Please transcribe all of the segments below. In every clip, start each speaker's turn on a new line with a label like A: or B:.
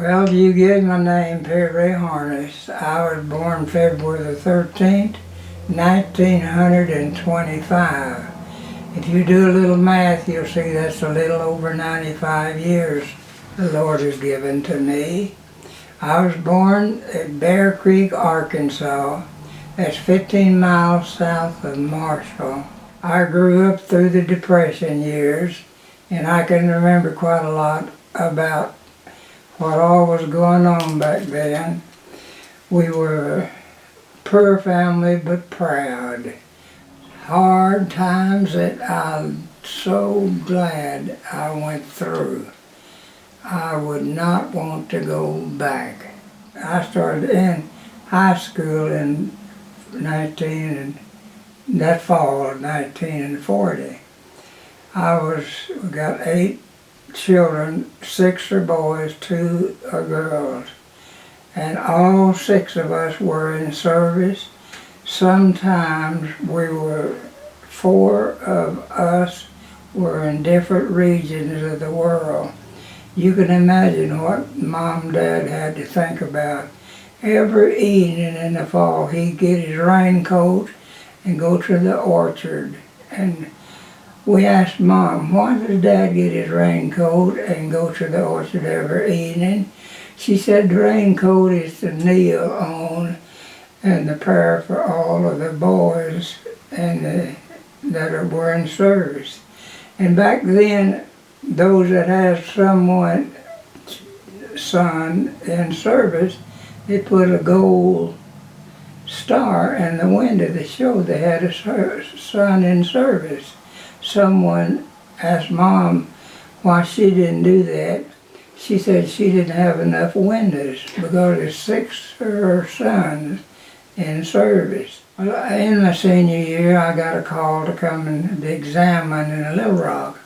A: Well, you get my name, Perry Harness. I was born February the 13th, 1925. If you do a little math, you'll see that's a little over 95 years the Lord has given to me. I was born at Bear Creek, Arkansas. That's 15 miles south of Marshall. I grew up through the Depression years, and I can remember quite a lot about what all was going on back then. We were a poor family but proud. Hard times that I'm so glad I went through. I would not want to go back. I started in high school in that fall of 1940. We got 8 children, 6 are boys, 2 are girls. And all 6 of us were in service. Sometimes 4 of us were in different regions of the world. You can imagine what Mom and Dad had to think about. Every evening in the fall, he'd get his raincoat and go to the orchard. And we asked Mom, why does Dad get his raincoat and go to the orchard every evening? She said the raincoat is to kneel on and the prayer for all of the boys that were in service. And back then, those that had son in service, they put a gold star in the window to show they had a son in service. Someone asked Mom why she didn't do that. She said she didn't have enough windows because there's 6 of her sons in service. Well, in my senior year, I got a call to come and examine in Little Rock.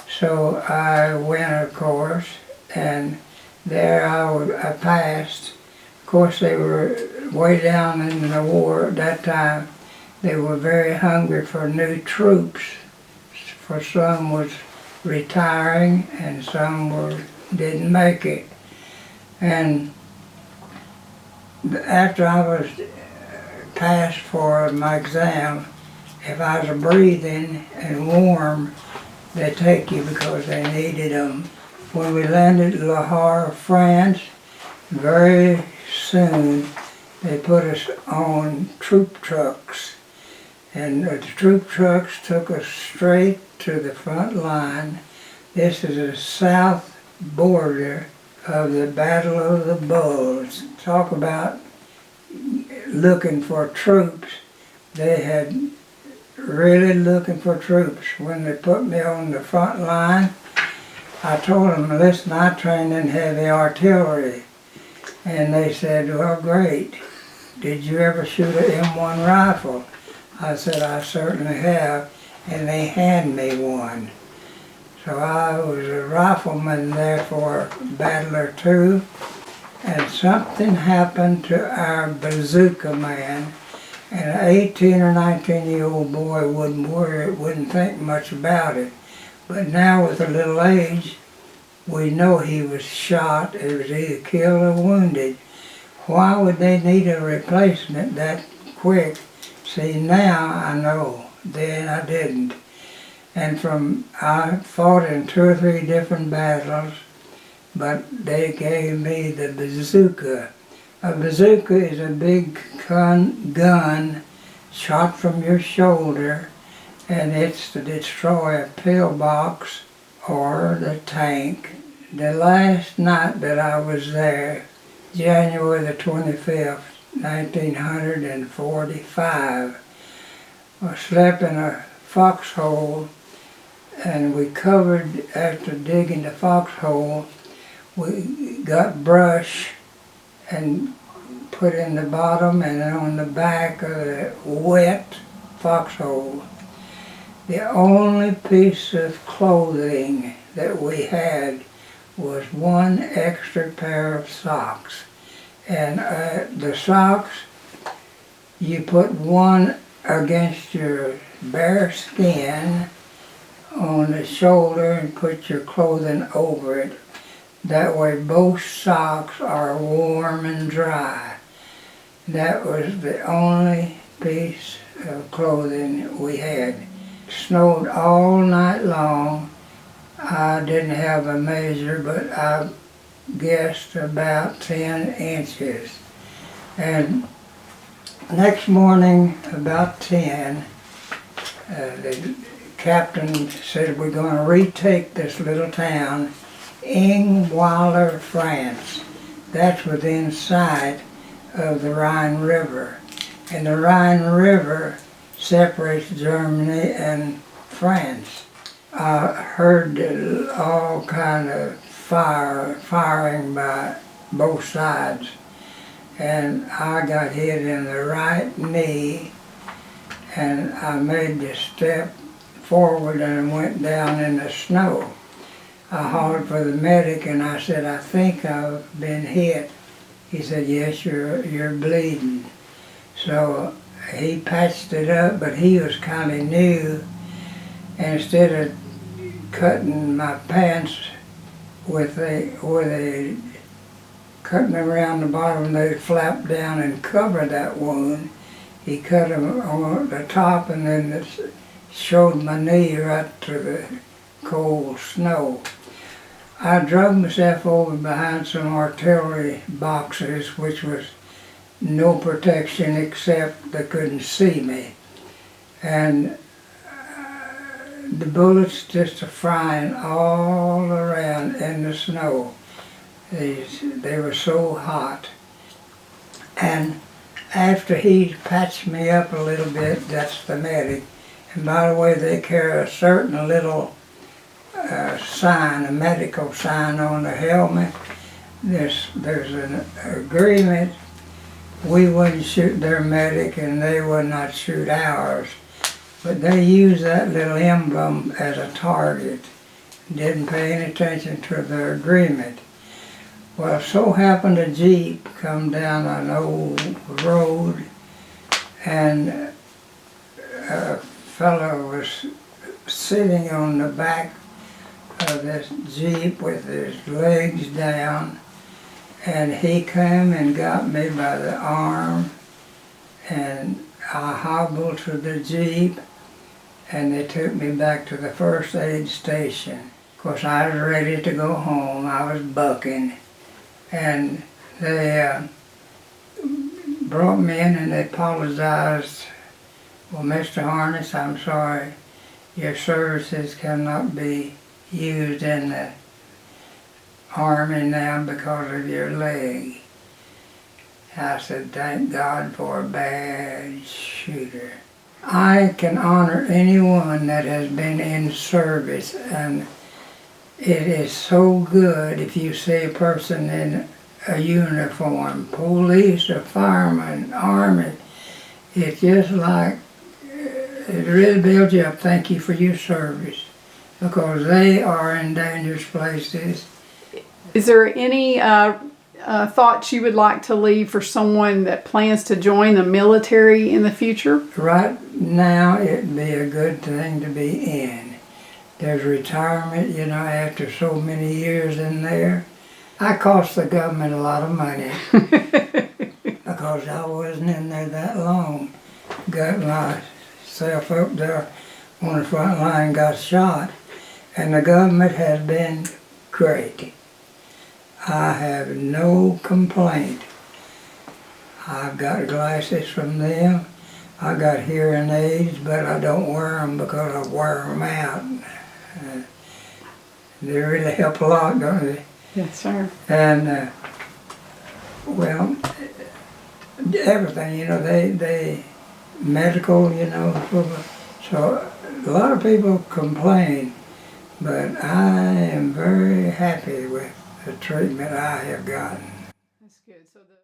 A: So I went, of course, and there I passed. Of course, they were way down in the war at that time. They were very hungry for new troops. For some was retiring and some didn't make it. And after I was passed for my exam, if I was breathing and warm, they take you because they needed them. When we landed at La Havre, France, very soon they put us on troop trucks. And the troop trucks took us straight to the front line. This is the south border of the Battle of the Bulge. Talk about looking for troops. They had really looking for troops. When they put me on the front line, I told them, listen, I trained in heavy artillery. And they said, well, great. Did you ever shoot an M1 rifle? I said, I certainly have. And they handed me one. So I was a rifleman there for a battle or two. And something happened to our bazooka man. And an 18 or 19-year-old boy wouldn't think much about it. But now with a little age, we know he was shot. It was either killed or wounded. Why would they need a replacement that quick? See, now I know. Then I didn't. And I fought in 2 or 3 different battles, but they gave me the bazooka. A bazooka is a big gun shot from your shoulder, and it's to destroy a pillbox or the tank. The last night that I was there, January the 25th, 1945, I slept in a foxhole, and we covered, after digging the foxhole, we got brush and put in the bottom and on the back of the wet foxhole. The only piece of clothing that we had was 1 extra pair of socks. And the socks, you put one against your bare skin on the shoulder and put your clothing over it. That way both socks are warm and dry. That was the only piece of clothing we had. It snowed all night long. I didn't have a measure, but I guessed about 10 inches. And next morning, about 10, the captain said, we're going to retake this little town, Ingweiler, France. That's within sight of the Rhine River. And the Rhine River separates Germany and France. I heard all kind of firing by both sides. And I got hit in the right knee, and I made the step forward and went down in the snow. I hollered for the medic and I said, I think I've been hit. He said, yes, you're bleeding. So he patched it up, but he was kind of new. And instead of cutting my pants where they cutting them around the bottom, they flap down and cover that wound. He cut them on the top and then showed my knee right to the cold snow. I drug myself over behind some artillery boxes, which was no protection except they couldn't see me. And the bullets just flying all around in the snow. They were so hot. And after he patched me up a little bit, that's the medic. And by the way, they carry a certain little sign, a medical sign on the helmet. There's an agreement. We wouldn't shoot their medic and they would not shoot ours. But they used that little emblem as a target. Didn't pay any attention to the agreement. Well, so happened a Jeep come down an old road, and a fellow was sitting on the back of this Jeep with his legs down, and he came and got me by the arm, and I hobbled to the Jeep, and they took me back to the first aid station. Of course, I was ready to go home. I was bucking. And they brought me in and they apologized. Well, Mr. Harness, I'm sorry. Your services cannot be used in the Army now because of your leg. I said, thank God for a bad shooter. I can honor anyone that has been in service, and it is so good if you see a person in a uniform, police or fireman, army. It's just like, it really builds you up. Thank you for your service, because they are in dangerous places.
B: Is there any thoughts you would like to leave for someone that plans to join the military in the future?
A: Right now, it'd be a good thing to be in. There's retirement, you know, after so many years in there. I cost the government a lot of money because I wasn't in there that long. Got myself up there on the front line, got shot, and the government has been great. I have no complaint. I've got glasses from them. I got hearing aids, but I don't wear them because I wear them out. They really help a lot, don't they?
B: Yes, sir.
A: And, well, everything, you know, they medical, you know, so a lot of people complain, but I am very happy with the treatment I have gotten.